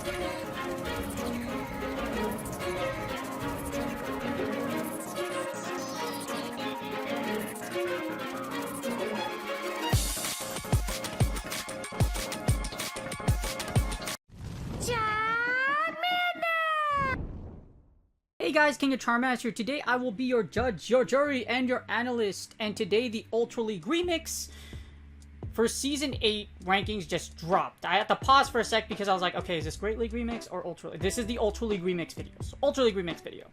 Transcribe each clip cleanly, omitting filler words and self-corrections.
Hey guys, King of Charmander here. Today I will be your judge, your jury, and your analyst. And today the Ultra League Remix for Season 8 rankings just dropped. I had to pause for a sec because I was like, okay, is this Great League Remix or Ultra League? This is the Ultra League Remix video. So, Ultra League Remix video.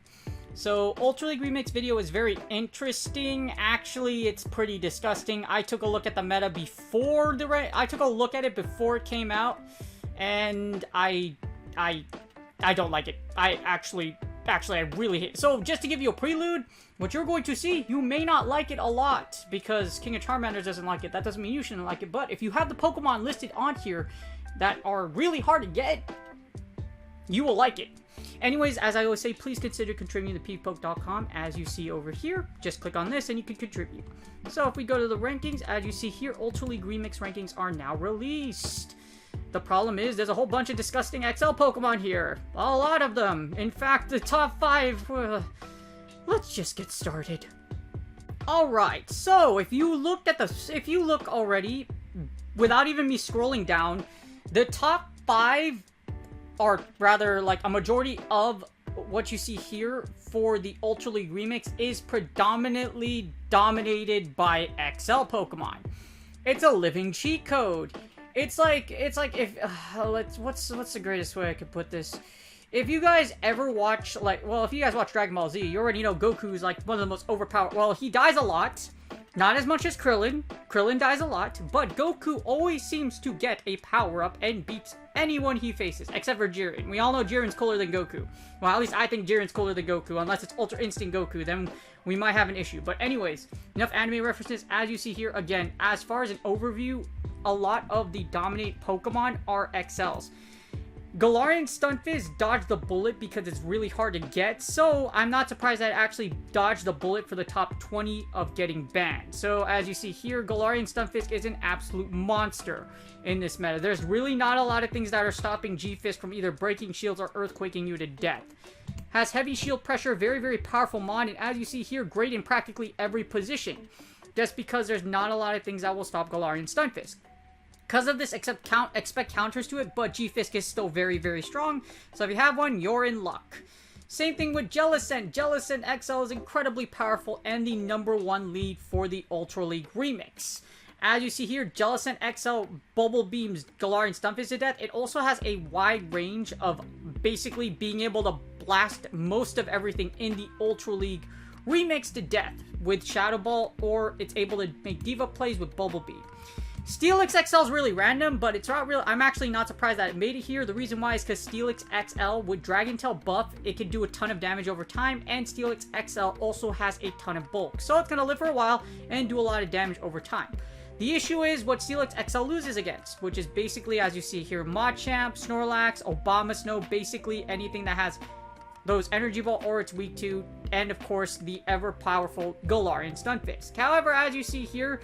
So, Ultra League Remix video is very interesting. Actually, it's pretty disgusting. I took a look at the meta before I took a look at it before it came out, and I don't like it. I really hate it. So, just to give you a prelude, what you're going to see, you may not like it a lot, because King of Charmander doesn't like it. That doesn't mean you shouldn't like it, but if you have the Pokemon listed on here that are really hard to get, you will like it. Anyways, as I always say, please consider contributing to ppoke.com, as you see over here. Just click on this and you can contribute. So, if we go to the rankings, as you see here, Ultra League Remix rankings are now released. The problem is, there's a whole bunch of disgusting XL Pokemon here. A lot of them. In fact, the top 5... let's just get started. Alright, so if you look already, without even me scrolling down, the top 5 are rather like a majority of what you see here for the Ultra League Remix is predominantly dominated by XL Pokemon. It's a living cheat code. It's like if what's the greatest way I could put this? If you guys ever watch, if you guys watch Dragon Ball Z, you already know Goku's like one of the most overpowered. Well, he dies a lot, not as much as Krillin. Krillin dies a lot, but Goku always seems to get a power up and beats anyone he faces, except for Jiren. We all know Jiren's cooler than Goku. Well, at least I think Jiren's cooler than Goku, unless it's Ultra Instinct Goku, then we might have an issue. But anyways, enough anime references. As you see here, again, as far as an overview, a lot of the dominant Pokemon are XLs. Galarian Stunfisk dodged the bullet because it's really hard to get, so I'm not surprised that it actually dodged the bullet for the top 20 of getting banned. So as you see here, Galarian Stunfisk is an absolute monster in this meta. There's really not a lot of things that are stopping G-Fisk from either breaking shields or earthquaking you to death. Has heavy shield pressure, very, very powerful mon, and as you see here, great in practically every position. Just because there's not a lot of things that will stop Galarian Stunfisk. Because of this, expect counters to it, but G-Fisk is still very, very strong. So if you have one, you're in luck. Same thing with Jellicent. Jellicent XL is incredibly powerful and the #1 lead for the Ultra League Remix. As you see here, Jellicent XL Bubble Beams Galarian Stunfisk to death. It also has a wide range of basically being able to blast most of everything in the Ultra League Remix to death with Shadow Ball, or it's able to make Diva plays with Bubble Beam. Steelix XL is really random, but it's not real. I'm actually not surprised that it made it here. The reason why is because Steelix XL with Dragon Tail buff, it can do a ton of damage over time, and Steelix XL also has a ton of bulk. So it's going to live for a while and do a lot of damage over time. The issue is what Steelix XL loses against, which is basically, as you see here, Machamp, Snorlax, Obama basically anything that has those Energy Ball or it's weak to, and of course the ever-powerful Galarian Stunfisk. However, as you see here,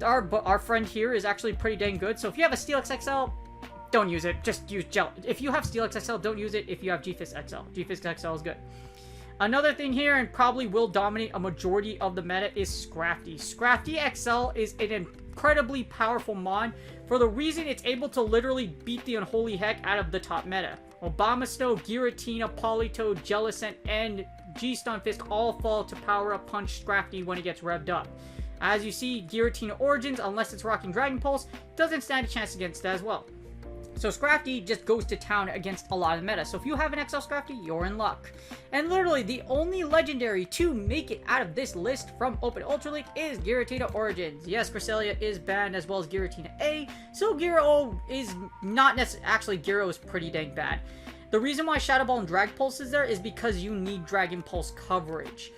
our friend here is actually pretty dang good. So if you have a Steelix XL, don't use it. Just use Gel. If you have Steelix XL, don't use it. If you have G-Fisk XL, G-Fisk XL is good. Another thing here, and probably will dominate a majority of the meta, is Scrafty. Scrafty XL is an incredibly powerful mon for the reason it's able to literally beat the unholy heck out of the top meta. Obama, Giratina, Politoed, Jellicent, and G-Stunfisk all fall to power up punch Scrafty when it gets revved up. As you see, Giratina Origins, unless it's rocking Dragon Pulse, doesn't stand a chance against that as well. So Scrafty just goes to town against a lot of meta. So if you have an XL Scrafty, you're in luck. And literally, the only legendary to make it out of this list from Open Ultra League is Giratina Origins. Yes, Cresselia is banned as well as Giratina A, so Gyro is not necessarily... Actually, Gyro is pretty dang bad. The reason why Shadow Ball and Dragon Pulse is there is because you need Dragon Pulse coverage.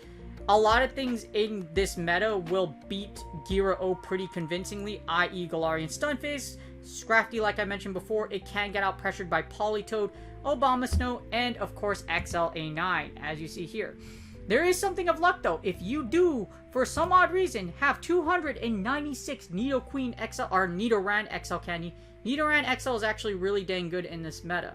A lot of things in this meta will beat Gyro pretty convincingly, i.e. Galarian Stunfisk, Scrafty, like I mentioned before, it can get out pressured by Politoed, Obama, and of course XLA9, as you see here. There is something of luck though. If you do, for some odd reason, have 296 Nidoqueen XL, or Nidoran XL candy, Nidoran XL is actually really dang good in this meta.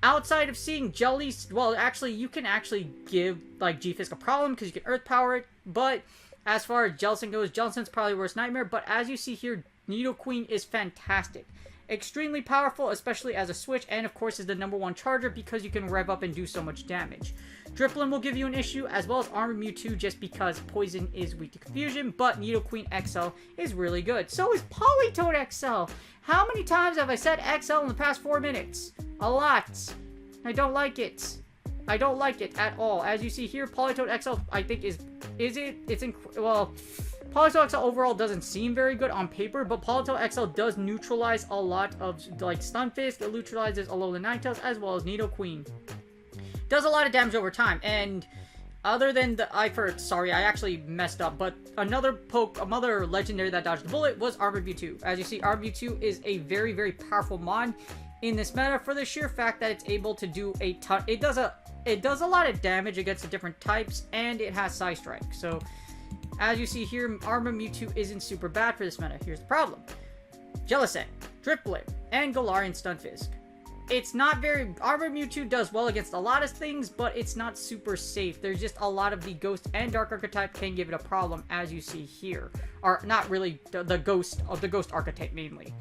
Outside of seeing Jellies, well, actually, you can actually give, like, G-Fisk a problem because you can Earth Power it, but as far as Jellicent goes, Jellicent's probably worst nightmare, but as you see here, Nidoqueen is fantastic. Extremely powerful, especially as a switch, and of course is the #1 charger because you can rev up and do so much damage. Drifblim will give you an issue, as well as Armored Mewtwo, just because Poison is weak to Confusion, but Nidoqueen XL is really good. So is Politoed XL. How many times have I said XL in the past 4 minutes? A lot. I don't like it. I don't like it at all. As you see here, Politoed XL, I think well, Politoed XL overall doesn't seem very good on paper, but Politoed XL does neutralize a lot of, like, Stunfisk. It neutralizes Alolan Ninetales as well as Nidoqueen. Does a lot of damage over time, and other than the, I actually messed up, but another legendary that dodged the bullet was Armored Mewtwo. As you see, Armored Mewtwo is a very, very powerful mon in this meta for the sheer fact that it's able to do a ton. It does a lot of damage against the different types, and it has Psy Strike. So, as you see here, Armored Mewtwo isn't super bad for this meta. Here's the problem. Jellicent, Drifblim, and Galarian Stunfisk. It's not very... Armored Mewtwo does well against a lot of things, but it's not super safe. There's just a lot of the Ghost and Dark Archetype can give it a problem, as you see here. Or, not really the Ghost Archetype, mainly.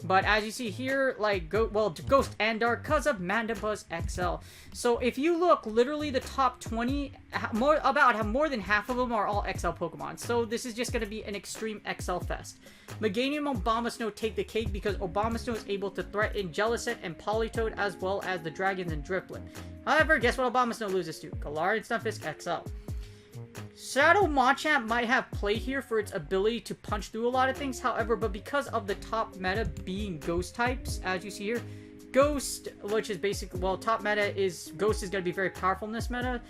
But as you see here, like, Ghost and Dark, because of Mandibuzz XL. So if you look, literally the top 20, more than half of them are all XL Pokemon. So this is just going to be an extreme XL fest. Meganium and Abomasnow take the cake because Abomasnow is able to threaten Jellicent and Politoed as well as the Dragons and Drifblim. However, guess what Abomasnow loses to? Galarian Stunfisk XL. Shadow Machamp might have play here for its ability to punch through a lot of things, however, but because of the top meta being Ghost types, as you see here, Ghost, which is basically, well, top meta is, Ghost is going to be very powerful in this meta.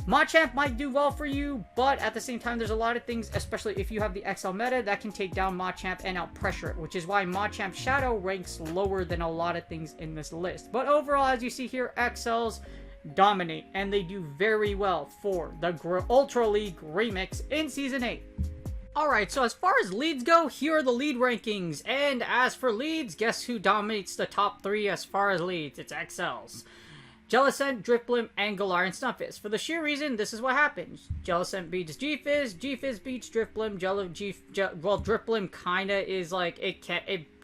Machamp might do well for you, but at the same time, there's a lot of things, especially if you have the XL meta, that can take down Machamp and out-pressure it, which is why Machamp Shadow ranks lower than a lot of things in this list. But overall, as you see here, XLs dominate, and they do very well for the Ultra League Remix in Season 8. Alright, so as far as leads go, here are the lead rankings, and as for leads, guess who dominates the top 3 as far as leads? It's XLs. Jellicent, Drifblim, and Galarian Stunfisk. For the sheer reason, this is what happens. Jellicent beats G-Fizz, G-Fizz beats Drifblim, Drifblim kinda is like, it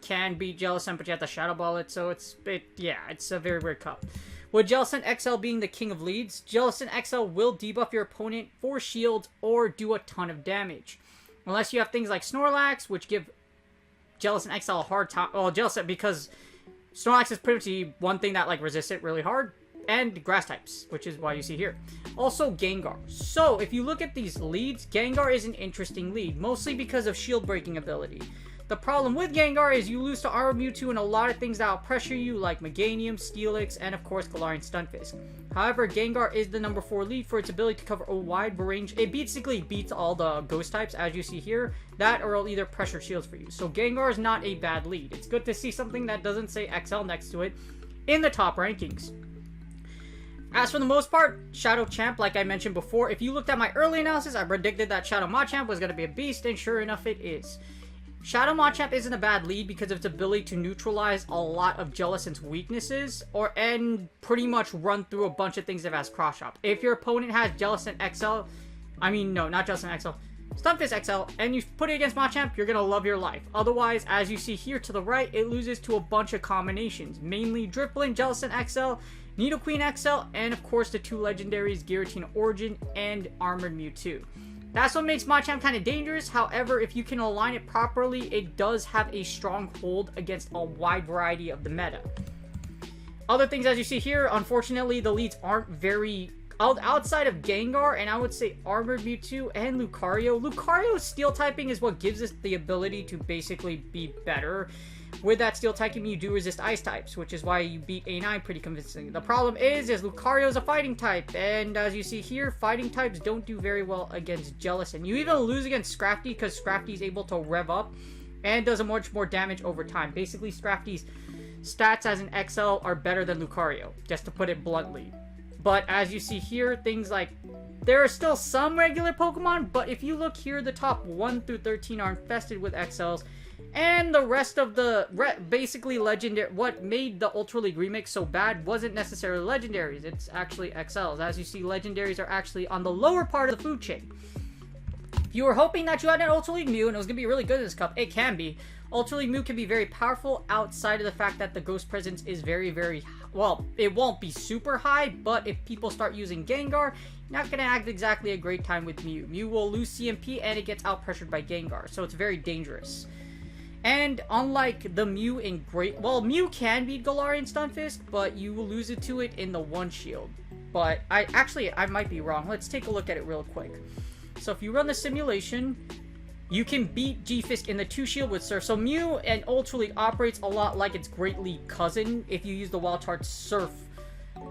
can beat Jellicent, but you have to Shadow Ball it, so it's a very weird cup. With Jellicent XL being the king of leads, Jellicent XL will debuff your opponent for shields or do a ton of damage. Unless you have things like Snorlax, which give Jellicent XL a hard time. Well, Jellicent, because Snorlax is pretty much the one thing that, like, resists it really hard. And grass types, which is why you see here. Also, Gengar. So, if you look at these leads, Gengar is an interesting lead, mostly because of shield breaking ability. The problem with Gengar is you lose to Armored Mewtwo and a lot of things that will pressure you, like Meganium, Steelix, and of course Galarian Stunfisk. However, Gengar is the #4 lead for its ability to cover a wide range. It basically beats all the Ghost types, as you see here. That or it'll either pressure shields for you. So Gengar is not a bad lead. It's good to see something that doesn't say XL next to it in the top rankings. As for the most part, Shadow Champ, like I mentioned before, if you looked at my early analysis, I predicted that Shadow Machamp was going to be a beast, and sure enough it is. Shadow Machamp isn't a bad lead because of its ability to neutralize a lot of Jellicent's weaknesses, and pretty much run through a bunch of things that has Cross Chop. If your opponent has Jellicent XL, not Jellicent XL, Stunfisk XL, and you put it against Machamp, you're gonna love your life. Otherwise, as you see here to the right, it loses to a bunch of combinations, mainly Drifblim, Jellicent XL, Nidoqueen XL, and of course the 2 legendaries, Giratina Origin and Armored Mewtwo. That's what makes Machamp kind of dangerous. However, if you can align it properly, it does have a strong hold against a wide variety of the meta. Other things, as you see here, unfortunately, the leads aren't very... Outside of Gengar, and I would say Armored Mewtwo and Lucario. Lucario's Steel typing is what gives us the ability to basically be better. With that Steel typing, you do resist Ice types, which is why you beat A9 pretty convincingly. The problem is Lucario is a Fighting type, and as you see here, Fighting types don't do very well against Jellicent. You even lose against Scrafty because Scrafty is able to rev up and does a much more damage over time. Basically, Scrafty's stats as an XL are better than Lucario, just to put it bluntly. But as you see here, things like there are still some regular Pokemon, but if you look here, the top 1 through 13 are infested with XLs. And the rest of the, basically legendary, what made the Ultra League Remix so bad wasn't necessarily legendaries, it's actually XLs. As you see, legendaries are actually on the lower part of the food chain. If you were hoping that you had an Ultra League Mew and it was going to be really good in this cup, it can be. Ultra League Mew can be very powerful outside of the fact that the ghost presence is very, very, well, it won't be super high, but if people start using Gengar, not going to act exactly a great time with Mew. Mew will lose CMP and it gets out-pressured by Gengar, so it's very dangerous. And unlike the Mew in well, Mew can beat Galarian Stunfisk, but you will lose it to it in the 1 shield. But I might be wrong. Let's take a look at it real quick. So if you run the simulation, you can beat G-Fisk in the 2 shield with Surf. So Mew and Ultra League operates a lot like its Great League cousin if you use the Wild Charge Surf.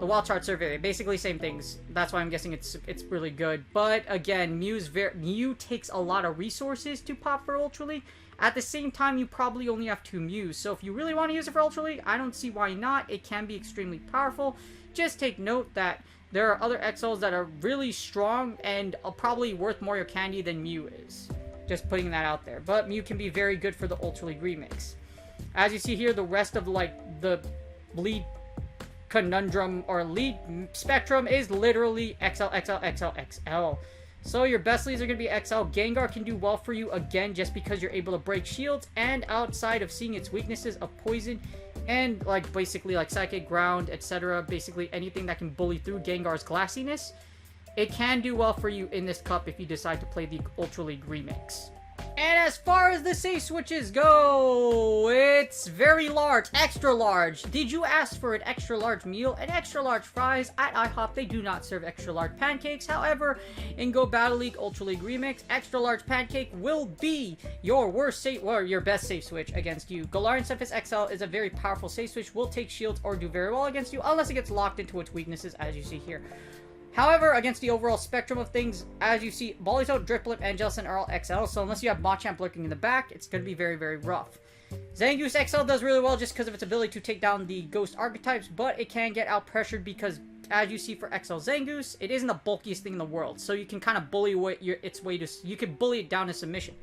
The Wild Charge Surf, basically same things. That's why I'm guessing it's really good. But again, Mew takes a lot of resources to pop for Ultra League. At the same time, you probably only have 2 Mews. So if you really want to use it for Ultra League, I don't see why not. It can be extremely powerful. Just take note that there are other XLs that are really strong and are probably worth more your candy than Mew is. Just putting that out there. But Mew can be very good for the Ultra League Remix. As you see here, the rest of the lead conundrum or lead spectrum is literally XL, XL, XL, XL. So your best leads are going to be XL. Gengar can do well for you again just because you're able to break shields, and outside of seeing its weaknesses of poison and like basically like psychic, ground, etc. Basically anything that can bully through Gengar's glassiness, it can do well for you in this cup if you decide to play the Ultra League Remix. And as far as the save switches go, it's very large, extra large. Did you ask for an extra large meal and extra large fries? At IHOP, they do not serve extra large pancakes. However, in Go Battle League Ultra League Remix, extra large pancake will be your worst save, or your best save switch against you. Galarian Stunfisk XL is a very powerful save switch, will take shields or do very well against you unless it gets locked into its weaknesses, as you see here. However, against the overall spectrum of things, as you see, Bulbasaur, Drifblim, and Jellicent are all XL, so unless you have Machamp lurking in the back, it's going to be very, very rough. Zangoose XL does really well just because of its ability to take down the ghost archetypes, but it can get out-pressured because, as you see for XL Zangoose, it isn't the bulkiest thing in the world, so you can kind of bully its way to, you can bully it down to submission.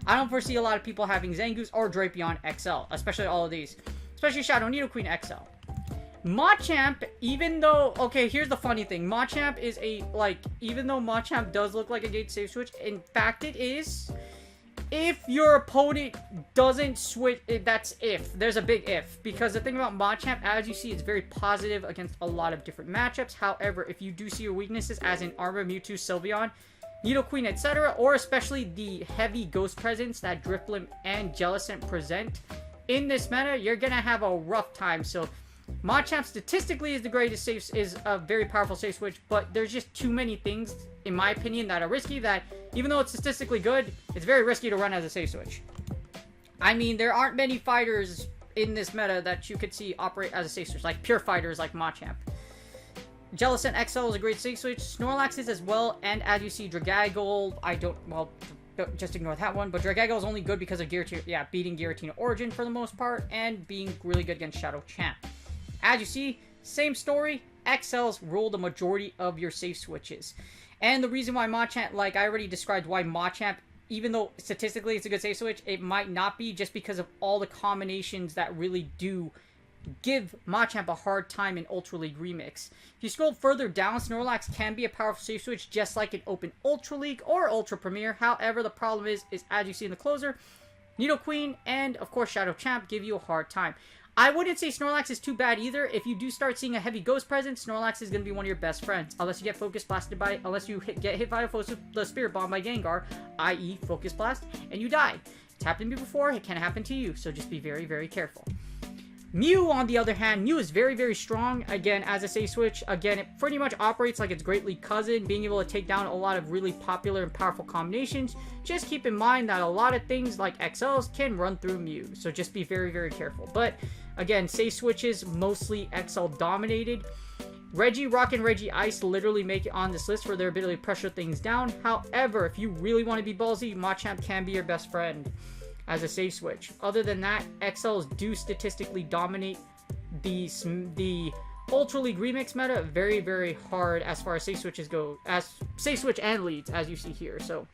I don't foresee a lot of people having Zangoose or Drapion XL, especially all of these, especially Shadow Nidoqueen XL. Machamp, even though, okay, here's the funny thing. Machamp is a, like, even though Machamp does look like a gate save switch, in fact it is, if your opponent doesn't switch, that's if. There's a big if. Because the thing about Machamp, as you see, it's very positive against a lot of different matchups. However, if you do see your weaknesses, as in Armor, Mewtwo, Sylveon, Nidoqueen, etc., or especially the heavy ghost presence that Drifblim and Jellicent present in this meta, you're gonna have a rough time. So Machamp statistically is the greatest save, is a very powerful save switch, but there's just too many things, in my opinion, that are risky that, even though it's statistically good, it's very risky to run as a save switch. I mean, there aren't many fighters in this meta that you could see operate as a save switch, like pure fighters like Machamp. Jellicent XL is a great save switch, Snorlax is as well, and as you see, Dragagle, just ignore that one, but Dragagle is only good because of beating Giratina Origin for the most part, and being really good against Shadow Champ. As you see, same story, XLs rule the majority of your safe switches. And the reason why Machamp, like I already described why Machamp, even though statistically it's a good safe switch, it might not be just because of all the combinations that really do give Machamp a hard time in Ultra League Remix. If you scroll further down, Snorlax can be a powerful safe switch just like in Open Ultra League or Ultra Premier. However, the problem is as you see in the closer, Nidoqueen and of course Shadow Champ give you a hard time. I wouldn't say Snorlax is too bad either. If you do start seeing a heavy ghost presence, Snorlax is going to be one of your best friends. Unless you get Focus Blasted by, unless you get hit by the Spirit Bomb by Gengar, i.e. Focus Blast, and you die. It's happened to me before, it can happen to you, so just be very, very careful. Mew, on the other hand, Mew is very, very strong, again, as a safe switch. Again, it pretty much operates like its Great League cousin, being able to take down a lot of really popular and powerful combinations. Just keep in mind that a lot of things like XLs can run through Mew, so just be very, very careful. But, again, safe switches, mostly XL dominated. Regirock and Regice literally make it on this list for their ability to pressure things down. However, if you really want to be ballsy, Machamp can be your best friend as a safe switch. Other than that, XLs do statistically dominate the Ultra League Remix meta, very, very hard as far as safe switches go, as safe switch and leads, as you see here. So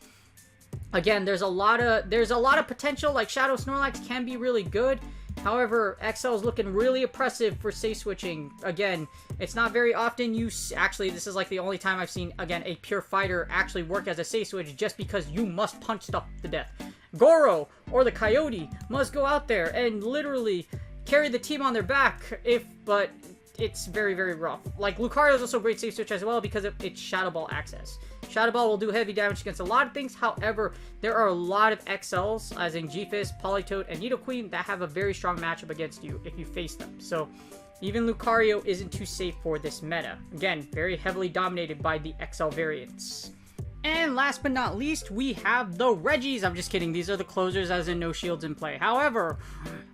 again, there's a lot of potential. Like Shadow Snorlax can be really good. However, XL is looking really oppressive for safe switching. Again, it's not very often you... Actually, this is like the only time I've seen, again, a pure fighter actually work as a safe switch just because you must punch stuff to death. Goro or the Coyote must go out there and literally carry the team on their back but it's very, very rough. Like, Lucario is also a great safe switch as well because of its Shadow Ball access. Shadow Ball will do heavy damage against a lot of things. However, there are a lot of XLs, as in G-Fist, Politoed, and Nidoqueen, that have a very strong matchup against you if you face them. So, even Lucario isn't too safe for this meta. Again, very heavily dominated by the XL variants. And last but not least, we have the Regis. I'm just kidding. These are the closers, as in no shields in play. However,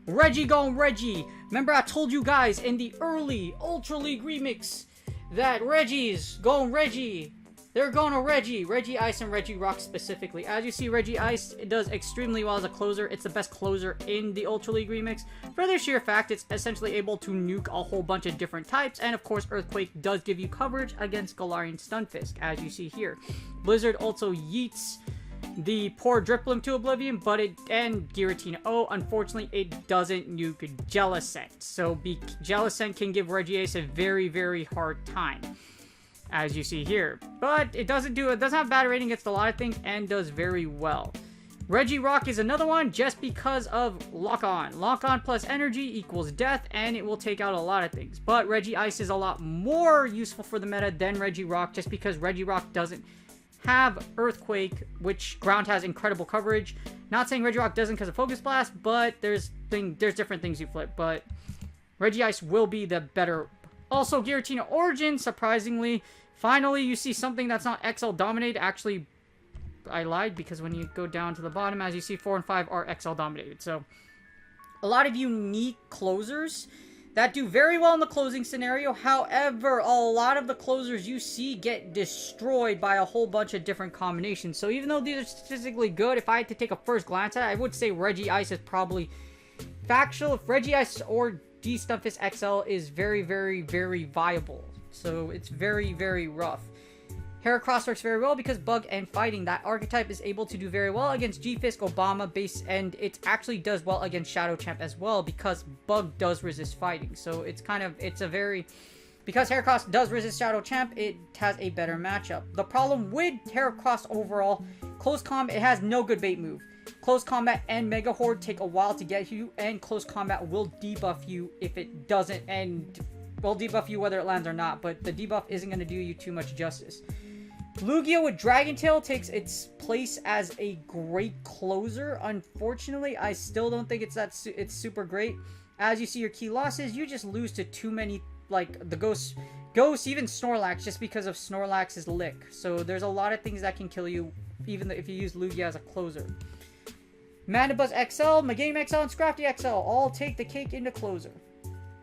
Reggie going Reggie. Remember I told you guys in the early Ultra League Remix that Regis going Reggie. They're going to Reggie. Reggie Ice and Reggie Rock specifically. As you see, Reggie Ice, it does extremely well as a closer. It's the best closer in the Ultra League Remix. For the sheer fact, it's essentially able to nuke a whole bunch of different types. And of course, Earthquake does give you coverage against Galarian Stunfisk, as you see here. Blizzard also yeets the poor Driplim to oblivion, and Giratina. Oh, unfortunately, it doesn't nuke Jellicent. So Jellicent can give Regiace a very, very hard time, as you see here. But it doesn't have bad rating against a lot of things and does very well. Regirock is another one just because of Lock On. Lock On plus energy equals death, and it will take out a lot of things. But Regice is a lot more useful for the meta than Regirock, just because Regirock doesn't have Earthquake, which ground has incredible coverage. Not saying Regirock doesn't because of Focus Blast, but there's different things you flip. But Regice will be the better. Also, Giratina Origin, surprisingly, finally you see something that's not XL dominated. Actually, I lied, because when you go down to the bottom, as you see, 4 and 5 are XL dominated. So, a lot of unique closers that do very well in the closing scenario. However, a lot of the closers you see get destroyed by a whole bunch of different combinations. So, even though these are statistically good, if I had to take a first glance at it, I would say Regice is probably factual. If Regice or Stunfisk XL is very, very, very viable. So it's very, very rough. Heracross works very well because bug and fighting. That archetype is able to do very well against G-Fisk, Obama, base, and it actually does well against Shadow Champ as well because bug does resist fighting. So because Heracross does resist Shadow Champ, it has a better matchup. The problem with Heracross overall, close combat, it has no good bait move. Close combat and Mega Horde take a while to get you, and close combat will debuff you if it doesn't, and will debuff you whether it lands or not, but the debuff isn't going to do you too much justice. Lugia with Dragon Tail takes its place as a great closer. Unfortunately, I still don't think it's super great. As you see your key losses, you just lose to too many, like the Ghost, even Snorlax, just because of Snorlax's lick. So there's a lot of things that can kill you, even if you use Lugia as a closer. Mandibuzz XL, Meganium XL, and Scrafty XL all take the cake into closer.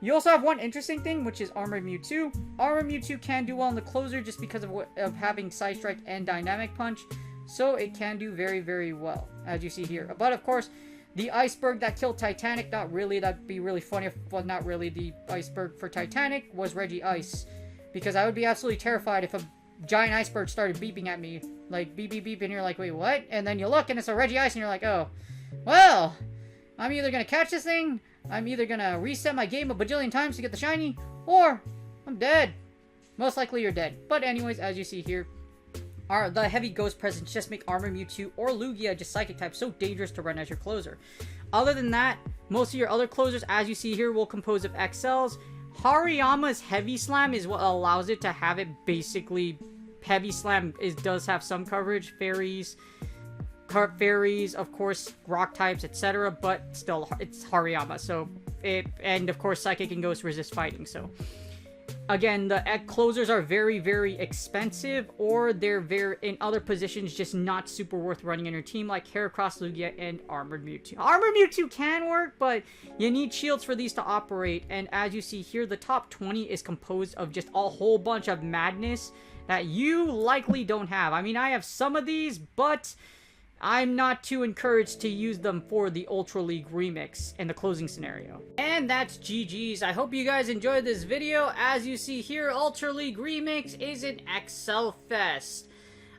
You also have one interesting thing, which is Armored Mewtwo. Armored Mewtwo can do well in the closer just because of having Side Strike and Dynamic Punch, so it can do very, very well, as you see here. But of course, the iceberg that killed Titanic, not really, that'd be really funny if, well, not really, the iceberg for Titanic was Regice, because I would be absolutely terrified if a giant iceberg started beeping at me, like beep, beep, beep, and you're like, wait, what? And then you look and it's a Regice, and you're like, oh, well, I'm either gonna catch this thing, I'm either gonna reset my game a bajillion times to get the shiny, or I'm dead. Most likely you're dead. But anyways, as you see here, the heavy ghost presence just make Armor Mewtwo or Lugia, just Psychic type, so dangerous to run as your closer. Other than that, most of your other closers, as you see here, will compose of XLs. Hariyama's Heavy Slam is what allows it to have it basically. Heavy Slam does have some coverage. Fairies, of course, rock types, etc. But still, it's Hariyama. So, and of course, Psychic and Ghost resist fighting. So, again, the closers are very, very expensive, or they're in other positions just not super worth running in your team, like Heracross, Lugia, and Armored Mewtwo. Armored Mewtwo can work, but you need shields for these to operate. And as you see here, the top 20 is composed of just a whole bunch of madness that you likely don't have. I mean, I have some of these, but I'm not too encouraged to use them for the Ultra League Remix in the closing scenario. And And that's GG's. I hope you guys enjoyed this video. As you see here, Ultra League Remix is an XL Fest.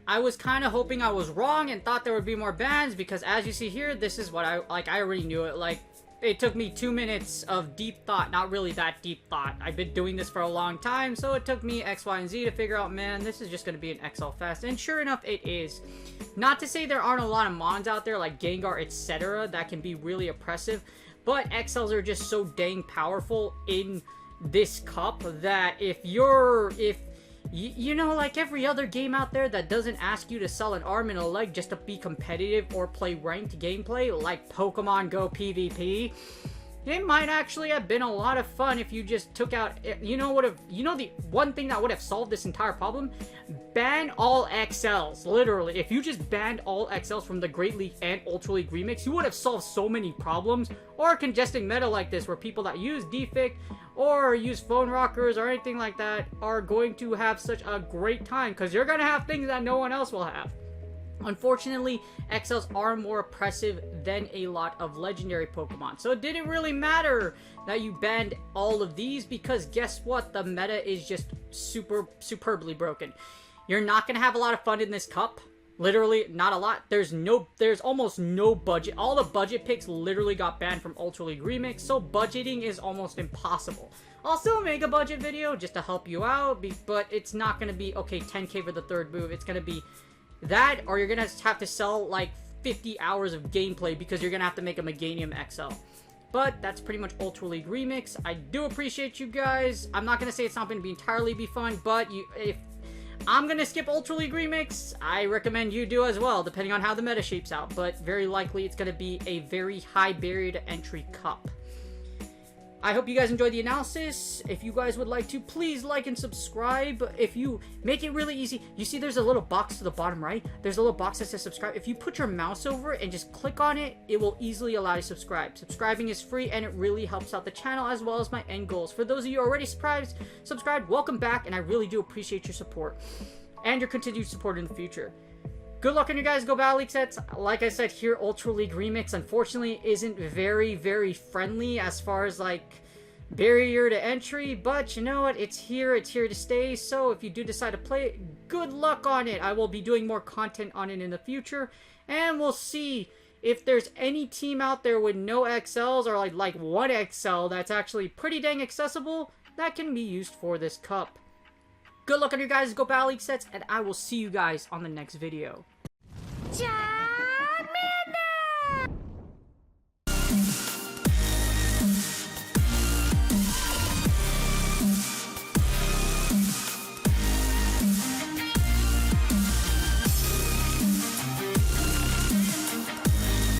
I was kind of hoping I was wrong and thought there would be more bans because as you see here, this is what I already knew it. Like, it took me 2 minutes of deep thought, not really that deep thought. I've been doing this for a long time, so it took me X, Y, and Z to figure out, man, this is just going to be an XL Fest. And sure enough, it is. Not to say there aren't a lot of mons out there like Gengar, etc. that can be really oppressive, but XLs are just so dang powerful in this cup that you know, like every other game out there that doesn't ask you to sell an arm and a leg just to be competitive or play ranked gameplay, like Pokemon Go PvP, it might actually have been a lot of fun if you just took out, you know the one thing that would have solved this entire problem? Ban all XLs, literally. If you just banned all XLs from the Great League and Ultra League Remix, you would have solved so many problems, or a congesting meta like this where people that use Defic or use phone rockers or anything like that are going to have such a great time because you're going to have things that no one else will have. Unfortunately, XLs are more oppressive than a lot of legendary Pokemon. So it didn't really matter that you banned all of these because guess what? The meta is just superbly broken. You're not going to have a lot of fun in this cup. Literally, not a lot. There's almost no budget. All the budget picks literally got banned from Ultra League Remix, so budgeting is almost impossible. I'll still make a budget video just to help you out, but it's not going to be, okay, 10k for the third move. It's going to be that, or you're going to have to sell like 50 hours of gameplay because you're going to have to make a Meganium XL. But that's pretty much Ultra League Remix. I do appreciate you guys. I'm not going to say it's not going to be entirely fun, but if I'm going to skip Ultra League Remix, I recommend you do as well, depending on how the meta shapes out. But very likely it's going to be a very high barrier to entry cup. I hope you guys enjoyed the analysis. If you guys would like to, please like and subscribe. If you make it really easy, you see there's a little box to the bottom right. There's a little box that says subscribe. If you put your mouse over it and just click on it, it will easily allow you to subscribe. Subscribing is free and it really helps out the channel as well as my end goals. For those of you already subscribed, welcome back, and I really do appreciate your support and your continued support in the future. Good luck on your guys' Go Battle League sets. Like I said here, Ultra League Remix unfortunately isn't very friendly as far as like barrier to entry, but you know what, it's here to stay. So if you do decide to play it, good luck on it. I will be doing more content on it in the future, and we'll see if there's any team out there with no XLs or like one XL that's actually pretty dang accessible that can be used for this cup. Good luck on your guys' Go Battle League sets, and I will see you guys on the next video. Ciao!